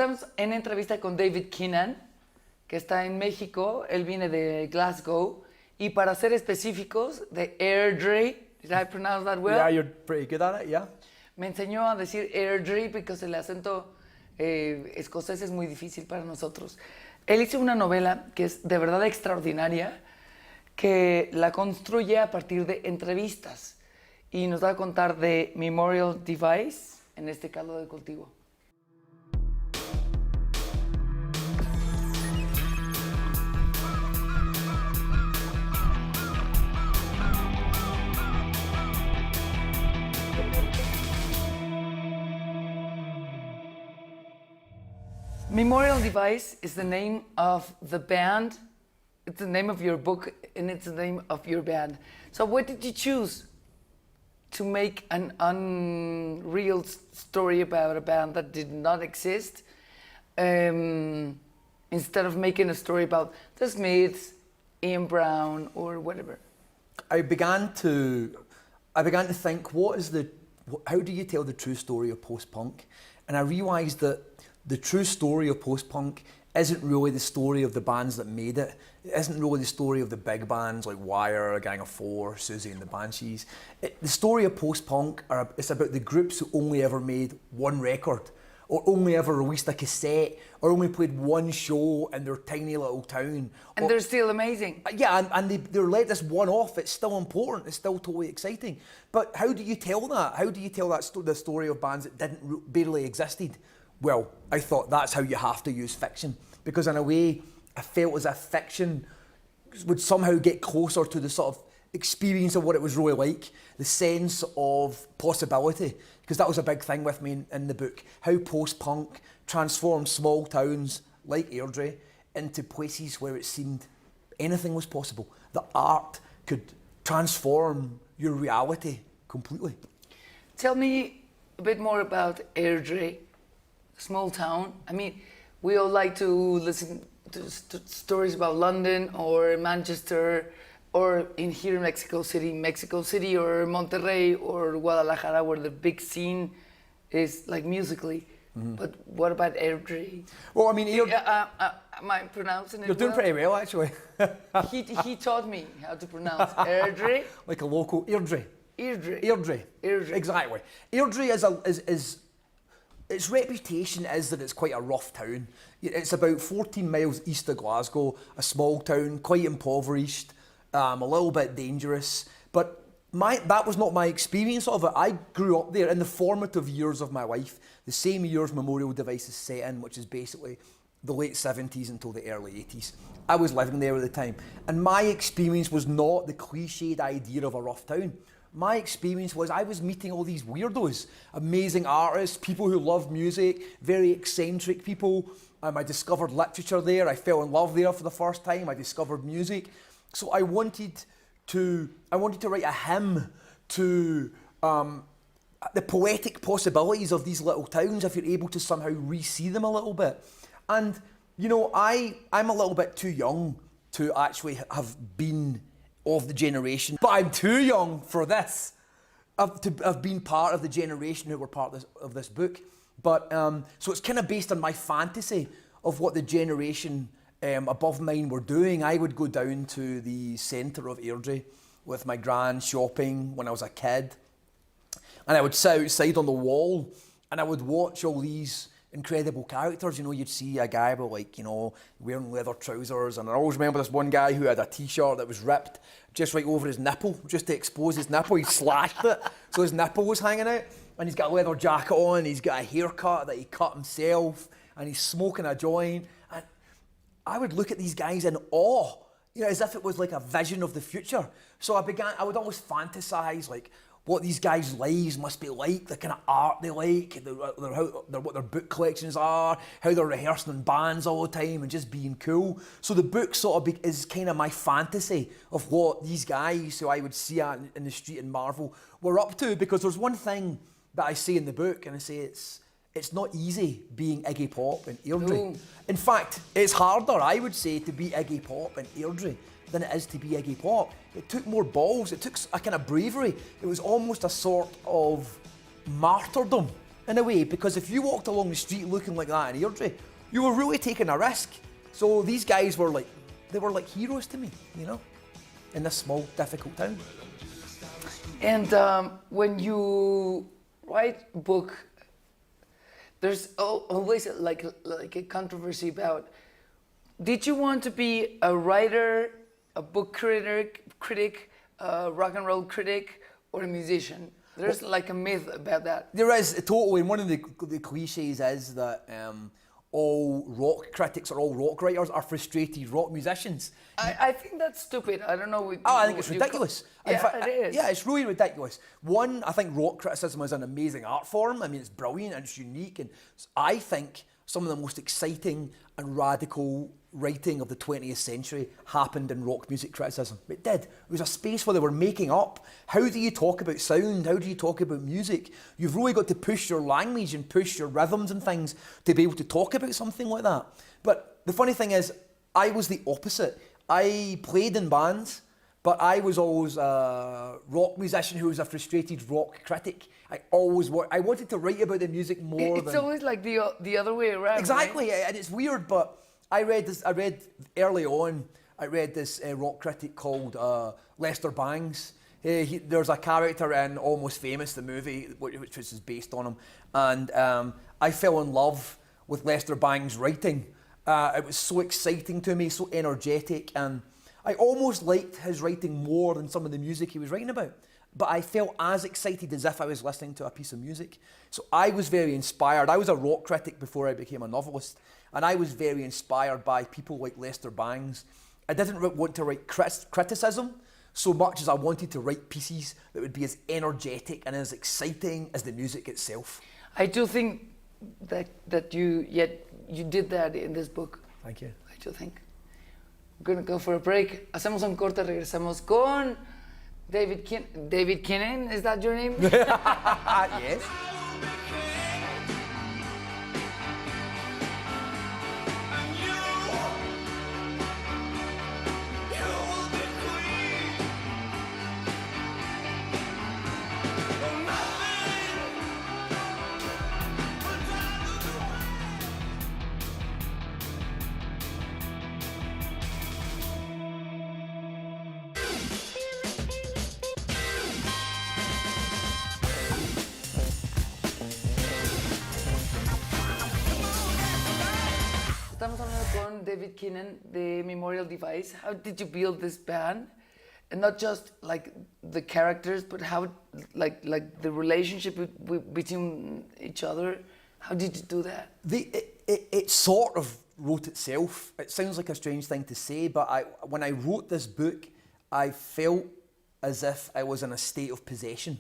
estamos en entrevista con David Keena, que está en México. Él viene de Glasgow. Y para ser específicos, de Airdrie. Did I pronounce that well? Yeah, you're pretty good at it, yeah. Me enseñó a decir Airdrie porque el acento escocés es muy difícil para nosotros. Él hizo una novela que es de verdad extraordinaria, que la construye a partir de entrevistas. Y nos va a contar de Memorial Device, en este caldo de cultivo. Memorial Device is the name of the band. It's the name of your book, and it's the name of your band. So what did you choose to make an unreal story about a band that did not exist, instead of making a story about the Smiths, Ian Brown, or whatever? I began to think, how do you tell the true story of post-punk? And I realised that the true story of post-punk isn't really the story of the bands that made it. It isn't really the story of the big bands like Wire, A Gang of Four, Susie and the Banshees. The story of post-punk it's about the groups who only ever made one record, or only ever released a cassette, or only played one show in their tiny little town. And they're still amazing. Yeah, and they're let this one off. It's still important. It's still totally exciting. But how do you tell that? How do you tell that the story of bands that barely existed? Well, I thought that's how you have to use fiction, because in a way, I felt as if fiction would somehow get closer to the sort of experience of what it was really like, the sense of possibility, because that was a big thing with me in the book, how post-punk transformed small towns like Airdrie into places where it seemed anything was possible. The art could transform your reality completely. Tell me a bit more about Airdrie. Small town. I mean, we all like to listen to stories about London or Manchester, or here in Mexico City or Monterrey or Guadalajara, where the big scene is like musically. Mm-hmm. But what about Airdrie? Well, I mean, am I pronouncing it? You're doing pretty well, actually. he taught me how to pronounce Airdrie. Like a local Airdrie. Airdrie. Exactly. Airdrie is its reputation is that it's quite a rough town. It's about 14 miles east of Glasgow, a small town, quite impoverished, a little bit dangerous. But that was not my experience of it. I grew up there in the formative years of my life, the same years Memorial Device is set in, which is basically the late 70s until the early 80s. I was living there at the time. And my experience was not the cliched idea of a rough town. My experience was I was meeting all these weirdos, amazing artists, people who love music, very eccentric people. I discovered literature there. I fell in love there for the first time. I discovered music. So I wanted to write a hymn to the poetic possibilities of these little towns if you're able to somehow re-see them a little bit. And, you know, I'm a little bit too young to actually have been of the generation, but I'm too young for this. I've been part of the generation who were part of this book, but so it's kind of based on my fantasy of what the generation above mine were doing. I would go down to the centre of Airdrie with my gran shopping when I was a kid, and I would sit outside on the wall and I would watch all these incredible characters. You know, you'd see a guy with, like, you know, wearing leather trousers, and I always remember this one guy who had a t-shirt that was ripped just right over his nipple, just to expose his nipple. He slashed it so his nipple was hanging out, and he's got a leather jacket on, he's got a haircut that he cut himself, and he's smoking a joint. And I would look at these guys in awe, you know, as if it was like a vision of the future. So I would always fantasize, like, what these guys' lives must be like, the kind of art they like, what their book collections are, how they're rehearsing in bands all the time and just being cool. So the book sort of is kind of my fantasy of what these guys who I would see in the street in Marvel were up to. Because there's one thing that I say in the book, and I say it's not easy being Iggy Pop in Airdrie. In fact, it's harder, I would say, to be Iggy Pop in Airdrie than it is to be Iggy Pop. It took more balls, it took a kind of bravery. It was almost a sort of martyrdom in a way, because if you walked along the street looking like that in Airdrie, you were really taking a risk. So these guys were like, they were like heroes to me, you know, in this small, difficult town. And when you write a book, there's always like a controversy about, did you want to be a writer, a book critic, a rock and roll critic, or a musician? There's like a myth about that. There is, totally, and one of the cliches is that all rock critics or all rock writers are frustrated rock musicians. I think that's stupid. I don't know. I think it's ridiculous. In Yeah, fact, it is. Yeah, it's really ridiculous. One, I think rock criticism is an amazing art form. I mean, it's brilliant and it's unique. And I think some of the most exciting and radical writing of the 20th century happened in rock music criticism. It did. It was a space where they were making up. How do you talk about sound? How do you talk about music? You've really got to push your language and push your rhythms and things to be able to talk about something like that. But the funny thing is, I was the opposite. I played in bands, but I was always a rock musician who was a frustrated rock critic. I wanted to write about the music more It's than... always like the other way around. Exactly, Right? and it's weird, but I read early on, this rock critic called Lester Bangs. There's a character in Almost Famous, the movie, which is based on him, and I fell in love with Lester Bangs' writing. It was so exciting to me, so energetic, and I almost liked his writing more than some of the music he was writing about. But I felt as excited as if I was listening to a piece of music. So I was very inspired. I was a rock critic before I became a novelist, and I was very inspired by people like Lester Bangs. I didn't want to write criticism so much as I wanted to write pieces that would be as energetic and as exciting as the music itself. I do think that you did that in this book. Thank you. I do think. We're gonna go for a break. Hacemos un corte, regresamos con David Keena. Is that your name? Yes. Estamos hablando con David Keenan, the Memorial Device. How did you build this band? And not just like the characters, but how like the relationship between each other. How did you do that? It sort of wrote itself. It sounds like a strange thing to say, but when I wrote this book, I felt as if I was in a state of possession.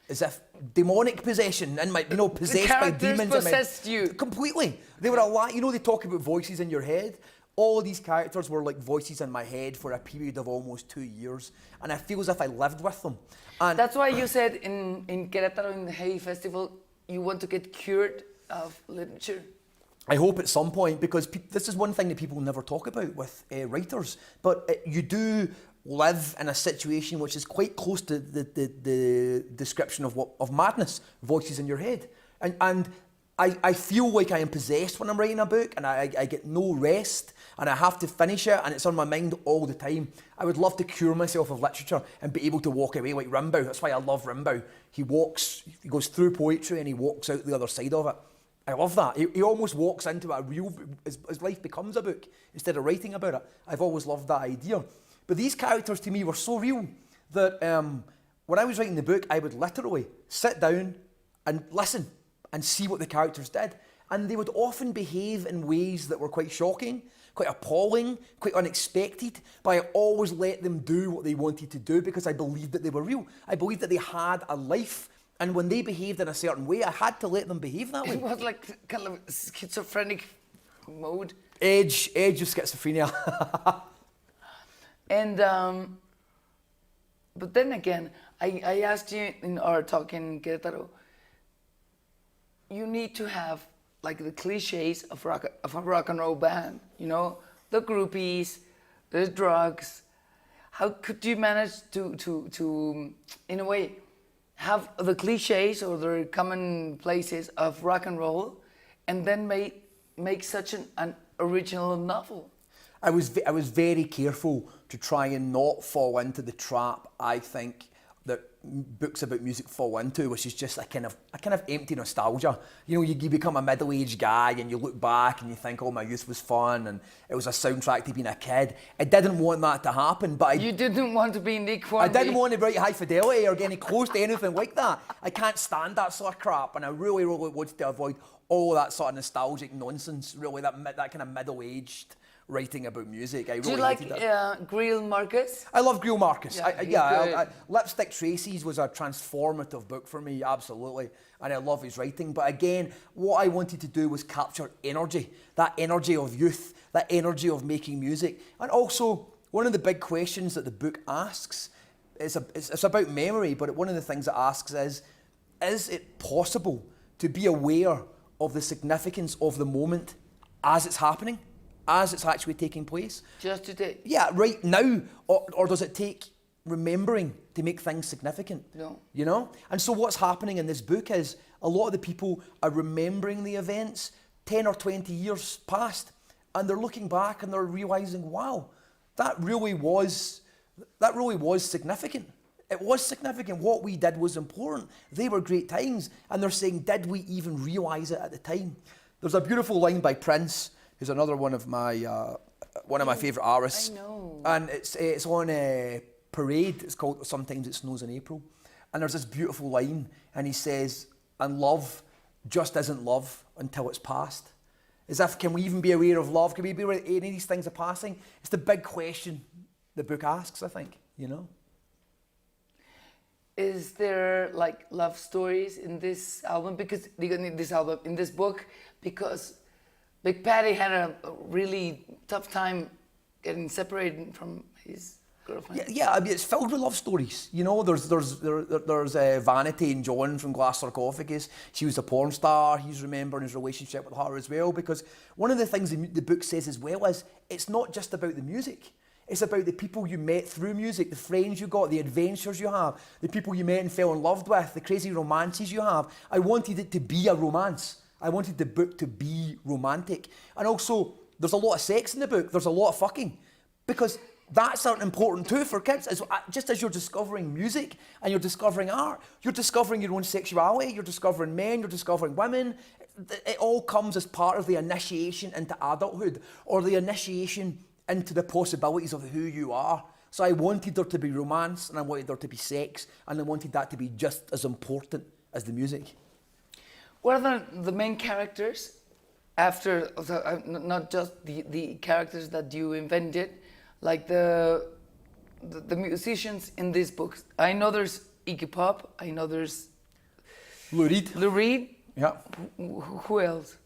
As if demonic possession, and possessed by demons. The characters possessed you. Completely. They were a lot. They talk about voices in your head. All of these characters were like voices in my head for a period of almost 2 years, and I feel as if I lived with them. And that's why you said in Querétaro, in the Hay Festival, you want to get cured of literature. I hope at some point, because this is one thing that people never talk about with writers, but you do live in a situation which is quite close to the description of madness, voices in your head. And I feel like I am possessed when I'm writing a book, and I get no rest, and I have to finish it, and it's on my mind all the time. I would love to cure myself of literature and be able to walk away like Rimbaud. That's why I love Rimbaud. He goes through poetry and he walks out the other side of it. I love that. He almost walks into a real, his life becomes a book instead of writing about it. I've always loved that idea. But these characters to me were so real that when I was writing the book, I would literally sit down and listen and see what the characters did. And they would often behave in ways that were quite shocking, quite appalling, quite unexpected, but I always let them do what they wanted to do because I believed that they were real. I believed that they had a life, and when they behaved in a certain way, I had to let them behave that way. It was like kind of schizophrenic mode. Edge of schizophrenia. And, but then again, I asked you in our talk in Querétaro, you need to have like the cliches of a rock and roll band, the groupies, the drugs. How could you manage to in a way, have the cliches or the commonplaces of rock and roll, and then make such an original novel? I was very careful to try and not fall into the trap, I think, that books about music fall into, which is just a kind of empty nostalgia. You know, you become a middle-aged guy and you look back and you think, oh, my youth was fun and it was a soundtrack to being a kid. I didn't want that to happen, but You didn't want to be Nick Hornby. I didn't want to write High Fidelity or get any close to anything like that. I can't stand that sort of crap, and I really, really wanted to avoid all that sort of nostalgic nonsense, really, that kind of middle-aged writing about music. I really Do you like hated that. Greil Marcus? I love Greil Marcus. Yeah, Lipstick Tracy's was a transformative book for me, absolutely, and I love his writing. But again, what I wanted to do was capture energy, that energy of youth, that energy of making music. And also, one of the big questions that the book asks, it's about memory, but one of the things it asks is it possible to be aware of the significance of the moment as it's happening? As it's actually taking place. Just today? Yeah, right now. Or does it take remembering to make things significant? No. You know? And so what's happening in this book is a lot of the people are remembering the events 10 or 20 years past, and they're looking back and they're realising, wow, that really was significant. It was significant. What we did was important. They were great times. And they're saying, did we even realise it at the time? There's a beautiful line by Prince, who's another one of my favourite artists. I know. And it's on Parade. It's called Sometimes It Snows in April. And there's this beautiful line, and he says, and love just isn't love until it's past. As if, can we even be aware of love? Can we be aware of any of these things are passing? It's the big question the book asks, I think, you know? Is there like love stories in this album? Because in this book, because Big Patty had a really tough time getting separated from his girlfriend. Yeah, I mean, it's filled with love stories. You know, there's Vanity and John from Glass Sarcophagus. She was a porn star. He's remembering his relationship with her as well. Because one of the things the book says as well is it's not just about the music. It's about the people you met through music, the friends you got, the adventures you have, the people you met and fell in love with, the crazy romances you have. I wanted it to be a romance. I wanted the book to be romantic. And also, there's a lot of sex in the book. There's a lot of fucking. Because that's important too for kids. Just as you're discovering music and you're discovering art, you're discovering your own sexuality, you're discovering men, you're discovering women. It all comes as part of the initiation into adulthood or the initiation into the possibilities of who you are. So I wanted there to be romance, and I wanted there to be sex, and I wanted that to be just as important as the music. What are the main characters after, not just the characters that you invented, like the musicians in these books? I know there's Iggy Pop, I know there's Lou Reed. Lou Reed. Yeah. Who else?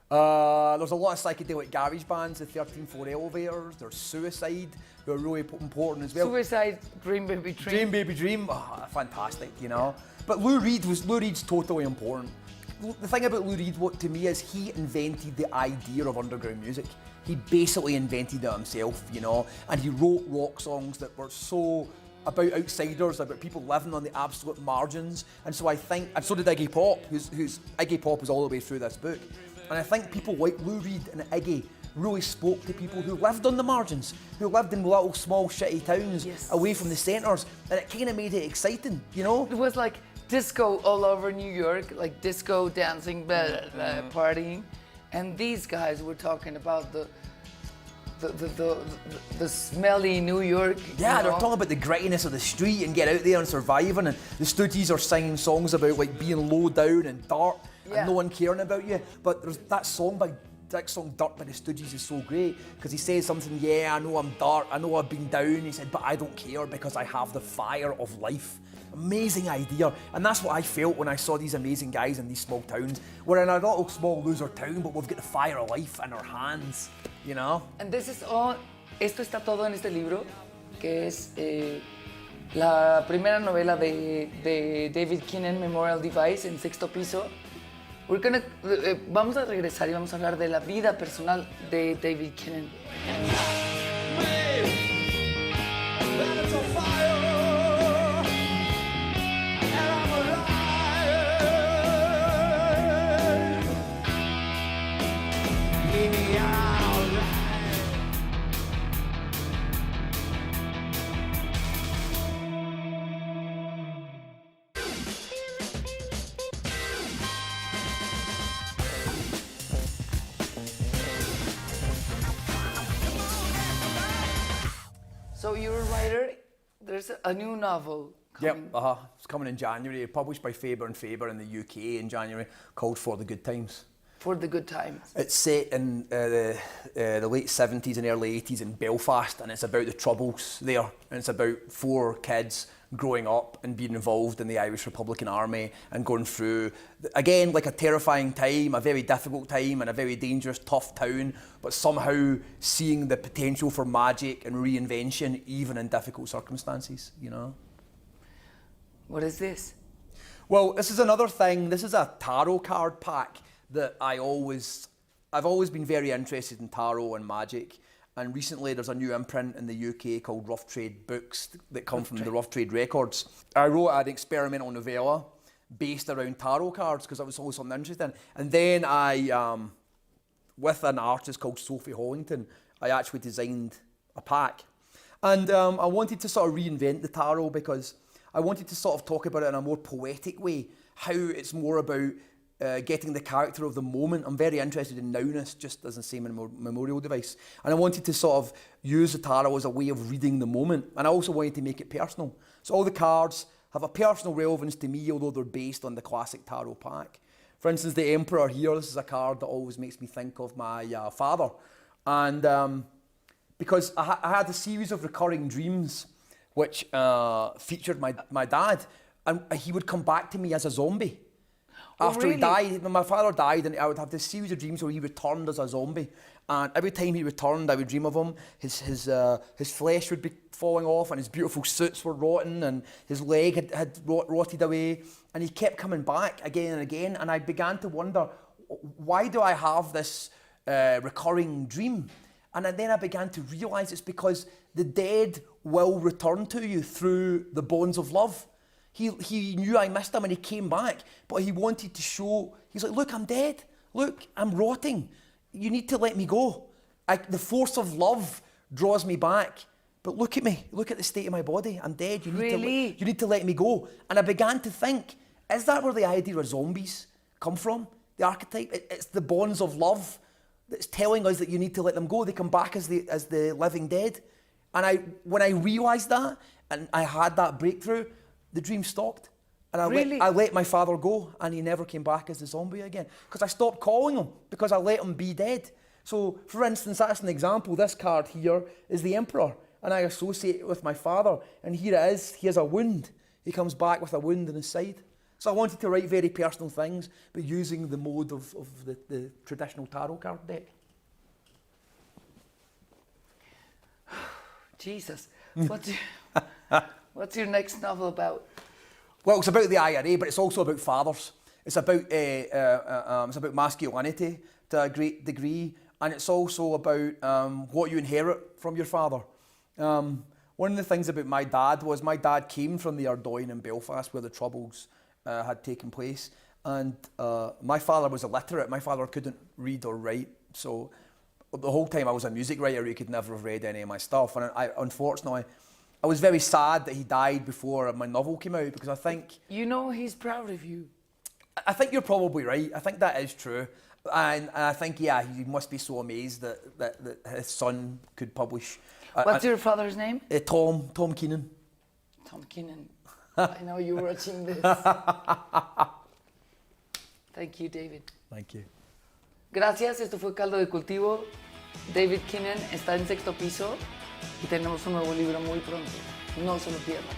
There's a lot of psychedelic garage bands, the 13-4 Elevators, there's Suicide, who are really important as well. Suicide, Dream Baby Dream. Dream Baby Dream, fantastic, you know. But Lou Reed's totally important. The thing about Lou Reed, what to me is he invented the idea of underground music. He basically invented it himself, you know, and he wrote rock songs that were so about outsiders, about people living on the absolute margins. And so I think, and so did Iggy Pop, who's Iggy Pop is all the way through this book. And I think people like Lou Reed and Iggy really spoke to people who lived on the margins, who lived in little small shitty towns away from the centres, and it kind of made it exciting, you know? It was like disco all over New York, like disco dancing, partying, and these guys were talking about the smelly New York. Yeah, you know? they're talking about the grittiness of the street and get out there and surviving, and the Stooges are singing songs about like being low down and dark and no one caring about you. But there's that song Dirt by the Stooges is so great because he says something, I know I'm dark, I know I've been down, he said, but I don't care because I have the fire of life. Amazing idea. And that's what I felt when I saw these amazing guys in these small towns. We're in a little small loser town, but we've got the fire of life in our hands, you know? And this is all, esto está todo en este libro, que es la primera novela de David Keena, Memorial Device, en sexto piso. Vamos a regresar y vamos a hablar de la vida personal de David Keena. That it's a fire, and I'm alive. So you're a writer. There's a new novel coming. Yep, it's coming in January, published by Faber and Faber in the UK in January, called For the Good Times. For the Good Times. It's set in the late 70s and early 80s in Belfast, and it's about the Troubles there. And it's about 4 kids growing up and being involved in the Irish Republican Army and going through, again, like a terrifying time, a very difficult time and a very dangerous, tough town, but somehow seeing the potential for magic and reinvention even in difficult circumstances, you know. What is this? Well, this is another thing. This is a tarot card pack that I've always been very interested in tarot and magic. And recently there's a new imprint in the UK called Rough Trade Books that come from the Rough Trade Records. I wrote an experimental novella based around tarot cards because I was always something interested in. And then I, with an artist called Sophie Hollington, I actually designed a pack. And I wanted to sort of reinvent the tarot because I wanted to sort of talk about it in a more poetic way, how it's more about getting the character of the moment. I'm very interested in nowness, just as the same memorial device. And I wanted to sort of use the tarot as a way of reading the moment. And I also wanted to make it personal. So all the cards have a personal relevance to me, although they're based on the classic tarot pack. For instance, the Emperor here, this is a card that always makes me think of my father. And because I had a series of recurring dreams which featured my dad. And he would come back to me as a zombie. After he died, when my father died, and I would have this series of dreams where he returned as a zombie. And every time he returned, I would dream of him. His flesh would be falling off, and his beautiful suits were rotten, and his leg had rotted away. And he kept coming back again and again. And I began to wonder, why do I have this recurring dream? And then I began to realise it's because the dead will return to you through the bonds of love. He knew I missed him and he came back, but he wanted to show, he's like, look, I'm dead. Look, I'm rotting. You need to let me go. The force of love draws me back. But look at me. Look at the state of my body. I'm dead. You need to let me go. And I began to think, is that where the idea of zombies come from? The archetype? It's the bonds of love that's telling us that you need to let them go. They come back as the living dead. And when I realised that, and I had that breakthrough, the dream stopped. And I let my father go, and he never came back as a zombie again. Because I stopped calling him, because I let him be dead. So, for instance, that's an example. This card here is the Emperor, and I associate it with my father. And here it is, he has a wound. He comes back with a wound in his side. So I wanted to write very personal things, but using the mode of the traditional tarot card deck. Jesus, what's your next novel about? Well, it's about the IRA, but it's also about fathers. It's about masculinity to a great degree, and it's also about what you inherit from your father. One of the things about my dad came from the Ardoyne in Belfast, where the Troubles had taken place, and my father was illiterate. My father couldn't read or write, so the whole time I was a music writer, he could never have read any of my stuff, and unfortunately, I was very sad that he died before my novel came out, because I think... You know he's proud of you. I think you're probably right. I think that is true. And I think, yeah, he must be so amazed that his son could publish. What's your father's name? Tom Keenan. Tom Keenan. I know you're watching this. Thank you, David. Thank you. Gracias, esto fue Caldo de Cultivo. David Keena está en 6º piso y tenemos un nuevo libro muy pronto. No se lo pierdan.